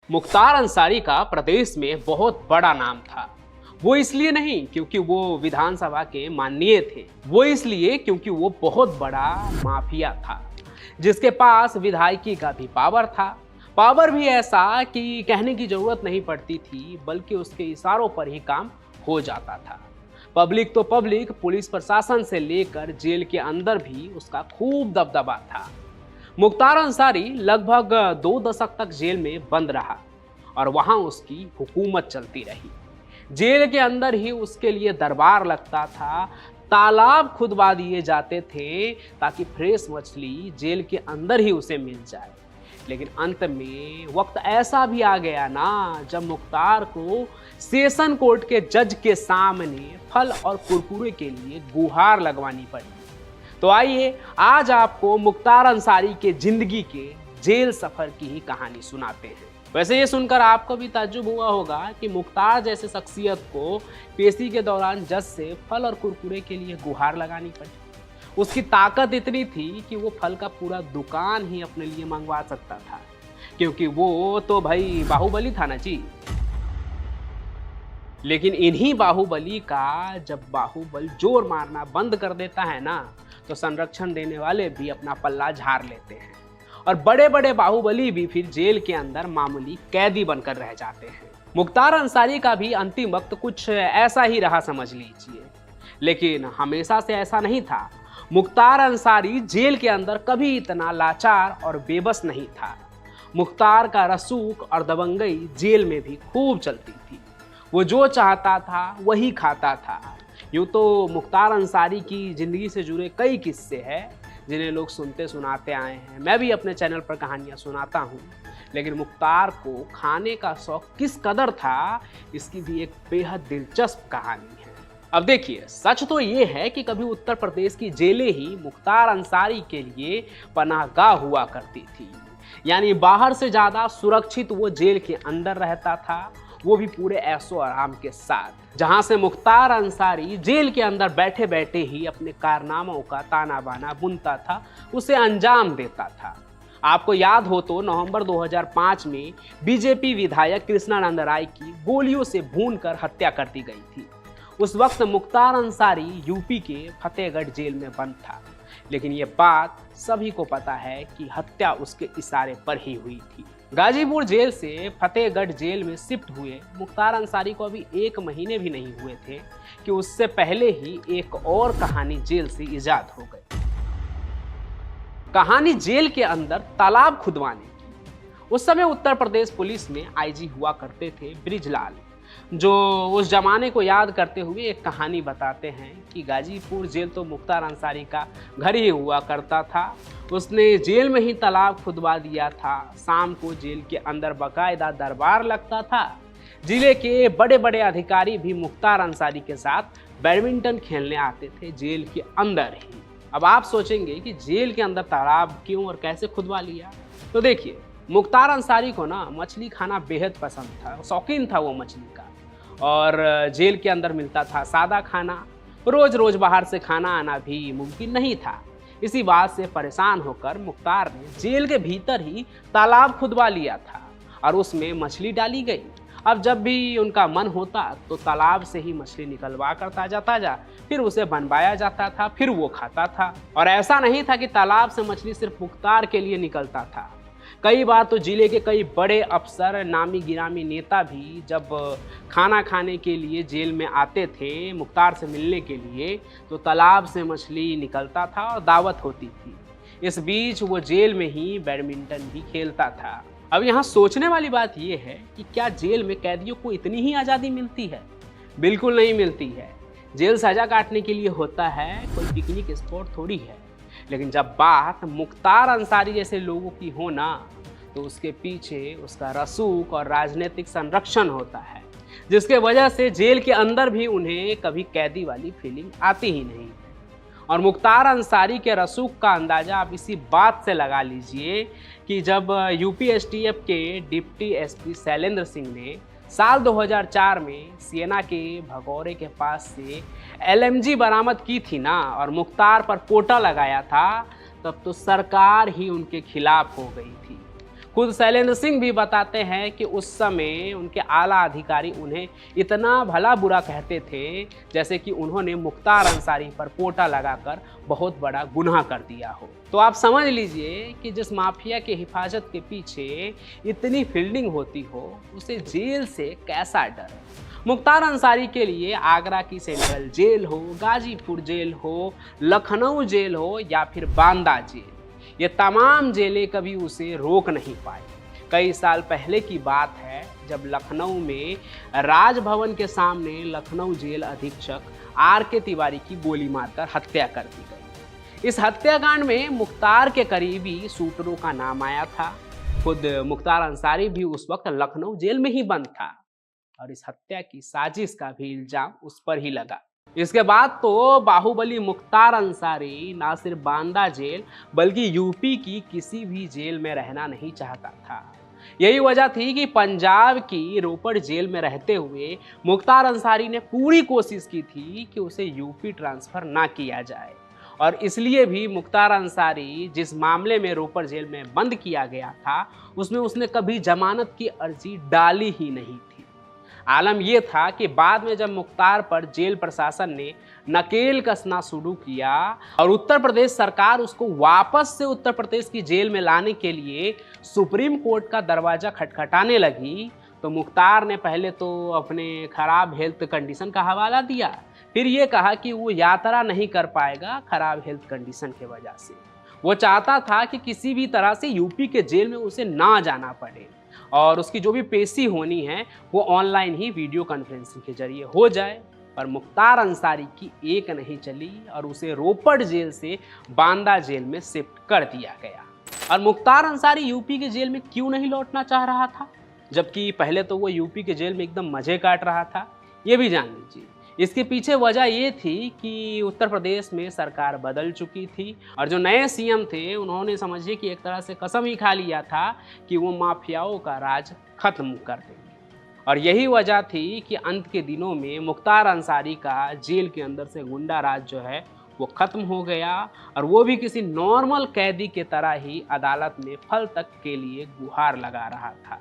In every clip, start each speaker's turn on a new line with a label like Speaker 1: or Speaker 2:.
Speaker 1: मुख्तार अंसारी का प्रदेश में बहुत बड़ा नाम था। वो इसलिए नहीं क्योंकि वो विधानसभा के माननीय थे, वो इसलिए क्योंकि वो बहुत बड़ा माफिया था जिसके पास विधायकी का भी पावर था। पावर भी ऐसा कि कहने की जरूरत नहीं पड़ती थी, बल्कि उसके इशारों पर ही काम हो जाता था। पब्लिक तो पब्लिक, पुलिस प्रशासन से लेकर जेल के अंदर भी उसका खूब दबदबा था। मुख्तार अंसारी लगभग 2 दशक तक जेल में बंद रहा और वहां उसकी हुकूमत चलती रही। जेल के अंदर ही उसके लिए दरबार लगता था, तालाब खुदवा दिए जाते थे ताकि फ्रेश मछली जेल के अंदर ही उसे मिल जाए। लेकिन अंत में वक्त ऐसा भी आ गया ना, जब मुख्तार को सेशन कोर्ट के जज के सामने फल और कुरकुरे के लिए गुहार लगवानी पड़ी। तो आइए आज आपको मुख्तार अंसारी के जिंदगी के जेल सफर की ही कहानी सुनाते हैं। वैसे ये सुनकर आपको भी ताज्जुब हुआ होगा कि मुख्तार जैसे शख्सियत को पेशी के दौरान जज से फल और कुरकुरे के लिए गुहार लगानी पड़ी। उसकी ताकत इतनी थी कि वो फल का पूरा दुकान ही अपने लिए मंगवा सकता था, क्योंकि वो तो भाई बाहुबली था ना जी। लेकिन इन्हीं बाहुबली का जब बाहुबल जोर मारना बंद कर देता है ना, तो संरक्षण देने वाले भी अपना पल्ला झाड़ लेते हैं और बड़े बड़े बाहुबली भी फिर जेल के अंदर मामूली कैदी बनकर रह जाते हैं। मुख्तार अंसारी का भी अंतिम वक्त कुछ ऐसा ही रहा समझ लीजिए, लेकिन हमेशा से ऐसा नहीं था। मुख्तार अंसारी जेल के अंदर कभी इतना लाचार और बेबस नहीं था। मुख्तार का रसूख और दबंगई जेल में भी खूब चलती थी। वो जो चाहता था वही खाता था। यूँ तो मुख्तार अंसारी की ज़िंदगी से जुड़े कई किस्से हैं जिन्हें लोग सुनते सुनाते आए हैं। मैं भी अपने चैनल पर कहानियाँ सुनाता हूँ, लेकिन मुख्तार को खाने का शौक किस कदर था, इसकी भी एक बेहद दिलचस्प कहानी है। अब देखिए, सच तो ये है कि कभी उत्तर प्रदेश की जेलें ही मुख्तार अंसारी के लिए पनाहगाह हुआ करती थी। यानी बाहर से ज़्यादा सुरक्षित वो जेल के अंदर रहता था, वो भी पूरे ऐशो आराम के साथ, जहां से मुख्तार अंसारी जेल के अंदर बैठे बैठे ही अपने कारनामों का ताना बाना बुनता था, उसे अंजाम देता था। आपको याद हो तो नवंबर 2005 में बीजेपी विधायक कृष्णानंद राय की गोलियों से भूनकर हत्या कर दी गई थी। उस वक्त मुख्तार अंसारी यूपी के फतेहगढ़ जेल में बंद था, लेकिन ये बात सभी को पता है कि हत्या उसके इशारे पर ही हुई थी। गाजीपुर जेल से फतेहगढ़ जेल में शिफ्ट हुए मुख्तार अंसारी को अभी 1 महीने भी नहीं हुए थे कि उससे पहले ही एक और कहानी जेल से इजाद हो गई। कहानी जेल के अंदर तालाब खुदवाने की। उस समय उत्तर प्रदेश पुलिस में आईजी हुआ करते थे ब्रिजलाल, जो उस जमाने को याद करते हुए एक कहानी बताते हैं कि गाजीपुर जेल तो मुख्तार अंसारी का घर ही हुआ करता था। उसने जेल में ही तालाब खुदवा दिया था। शाम को जेल के अंदर बाकायदा दरबार लगता था। जिले के बड़े बड़े अधिकारी भी मुख्तार अंसारी के साथ बैडमिंटन खेलने आते थे जेल के अंदर ही। अब आप सोचेंगे कि जेल के अंदर तालाब क्यों और कैसे खुदवा लिया, तो देखिए, मुख्तार अंसारी को ना मछली खाना बेहद पसंद था, शौकीन था वो मछली का, और जेल के अंदर मिलता था सादा खाना। रोज रोज बाहर से खाना आना भी मुमकिन नहीं था। इसी बात से परेशान होकर मुख्तार ने जेल के भीतर ही तालाब खुदवा लिया था और उसमें मछली डाली गई। अब जब भी उनका मन होता तो तालाब से ही मछली निकलवा कर ताजा फिर उसे बनवाया जाता था, फिर वो खाता था। और ऐसा नहीं था कि तालाब से मछली सिर्फ मुख्तार के लिए निकलता था। कई बार तो जिले के कई बड़े अफसर, नामी गिरामी नेता भी जब खाना खाने के लिए जेल में आते थे मुख्तार से मिलने के लिए, तो तालाब से मछली निकलता था और दावत होती थी। इस बीच वो जेल में ही बैडमिंटन भी खेलता था। अब यहाँ सोचने वाली बात यह है कि क्या जेल में कैदियों को इतनी ही आज़ादी मिलती है? बिल्कुल नहीं मिलती है। जेल सजा काटने के लिए होता है, कोई पिकनिक स्पॉट थोड़ी है। लेकिन जब बात मुख्तार अंसारी जैसे लोगों की हो ना, तो उसके पीछे उसका रसूख और राजनीतिक संरक्षण होता है, जिसके वजह से जेल के अंदर भी उन्हें कभी कैदी वाली फीलिंग आती ही नहीं है। और मुख्तार अंसारी के रसूख का अंदाज़ा आप इसी बात से लगा लीजिए कि जब यूपी एसटीएफ के डिप्टी एसपी शैलेंद्र सिंह ने साल 2004 में सियना के भगौरे के पास से एलएमजी बरामद की थी ना, और मुख्तार पर पोटा लगाया था, तब तो सरकार ही उनके खिलाफ हो गई थी। खुद शैलेंद्र सिंह भी बताते हैं कि उस समय उनके आला अधिकारी उन्हें इतना भला बुरा कहते थे जैसे कि उन्होंने मुख्तार अंसारी पर पोटा लगाकर बहुत बड़ा गुनाह कर दिया हो। तो आप समझ लीजिए कि जिस माफिया की हिफाजत के पीछे इतनी फील्डिंग होती हो उसे जेल से कैसा डर। मुख्तार अंसारी के लिए आगरा की सेंट्रल जेल हो, गाजीपुर जेल हो, लखनऊ जेल हो या फिर बांदा जेल, ये तमाम जेलें कभी उसे रोक नहीं पाई। कई साल पहले की बात है जब लखनऊ में राजभवन के सामने लखनऊ जेल अधीक्षक RK तिवारी की गोली मारकर हत्या कर दी गई। इस हत्याकांड में मुख्तार के करीबी शूटरों का नाम आया था। खुद मुख्तार अंसारी भी उस वक्त लखनऊ जेल में ही बंद था और इस हत्या की साजिश का भी इल्जाम उस पर ही लगा। इसके बाद तो बाहुबली मुख्तार अंसारी ना सिर्फ बांदा जेल बल्कि यूपी की किसी भी जेल में रहना नहीं चाहता था। यही वजह थी कि पंजाब की रोपड़ जेल में रहते हुए मुख्तार अंसारी ने पूरी कोशिश की थी कि उसे यूपी ट्रांसफ़र ना किया जाए और इसलिए भी मुख्तार अंसारी जिस मामले में रोपड़ जेल में बंद किया गया था उसमें उसने कभी जमानत की अर्जी डाली ही नहीं थी। आलम यह था कि बाद में जब मुख्तार पर जेल प्रशासन ने नकेल कसना शुरू किया और उत्तर प्रदेश सरकार उसको वापस से उत्तर प्रदेश की जेल में लाने के लिए सुप्रीम कोर्ट का दरवाज़ा खटखटाने लगी तो मुख्तार ने पहले तो अपने खराब हेल्थ कंडीशन का हवाला दिया, फिर ये कहा कि वो यात्रा नहीं कर पाएगा खराब हेल्थ कंडीशन के वजह से। वो चाहता था कि किसी भी तरह से यूपी के जेल में उसे ना जाना पड़े और उसकी जो भी पेशी होनी है वो ऑनलाइन ही वीडियो कॉन्फ्रेंसिंग के जरिए हो जाए। पर मुख्तार अंसारी की एक नहीं चली और उसे रोपड़ जेल से बांदा जेल में शिफ्ट कर दिया गया। और मुख्तार अंसारी यूपी के जेल में क्यों नहीं लौटना चाह रहा था, जबकि पहले तो वो यूपी के जेल में एकदम मजे काट रहा था, ये भी जान लीजिए। इसके पीछे वजह ये थी कि उत्तर प्रदेश में सरकार बदल चुकी थी और जो नए सीएम थे उन्होंने समझिए कि एक तरह से कसम ही खा लिया था कि वो माफियाओं का राज खत्म कर देंगे। और यही वजह थी कि अंत के दिनों में मुख्तार अंसारी का जेल के अंदर से गुंडा राज जो है वो खत्म हो गया और वो भी किसी नॉर्मल कैदी के तरह ही अदालत में फल तक के लिए गुहार लगा रहा था।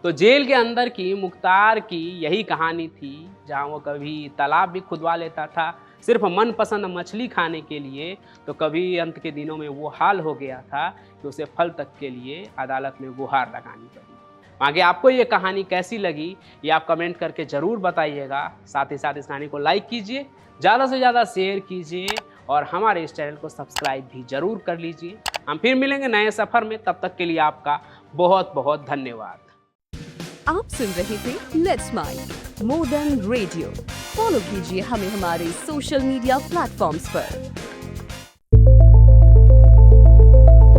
Speaker 1: तो जेल के अंदर की मुख्तार की यही कहानी थी, जहां वो कभी तालाब भी खुदवा लेता था सिर्फ मनपसंद मछली खाने के लिए, तो कभी अंत के दिनों में वो हाल हो गया था कि उसे फल तक के लिए अदालत में गुहार लगानी पड़ी। आगे आपको ये कहानी कैसी लगी ये आप कमेंट करके ज़रूर बताइएगा। साथ ही साथ इस कहानी को लाइक कीजिए, ज़्यादा से ज़्यादा शेयर कीजिए और हमारे इस चैनल को सब्सक्राइब भी ज़रूर कर लीजिए। हम फिर मिलेंगे नए सफ़र में, तब तक के लिए आपका बहुत बहुत धन्यवाद।
Speaker 2: आप सुन रहे थे let's smile more than radio. Follow कीजिए हमें हमारे सोशल मीडिया प्लेटफॉर्म्स पर।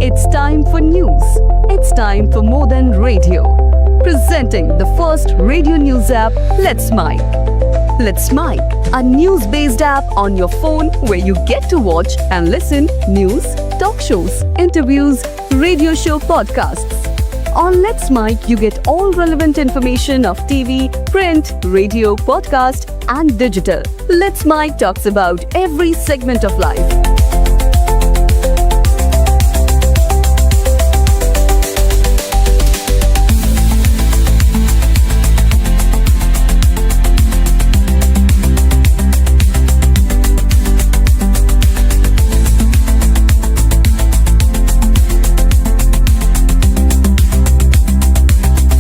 Speaker 2: It's time for news. It's time for more than radio. Presenting the first radio news app, Let's Mike. Let's Mike, a news-based app on your phone where you get to watch and listen news, talk shows, interviews, radio show podcasts. On Let's Mike, you get all relevant information of TV, print, radio, podcast, and digital. Let's Mike talks about every segment of life.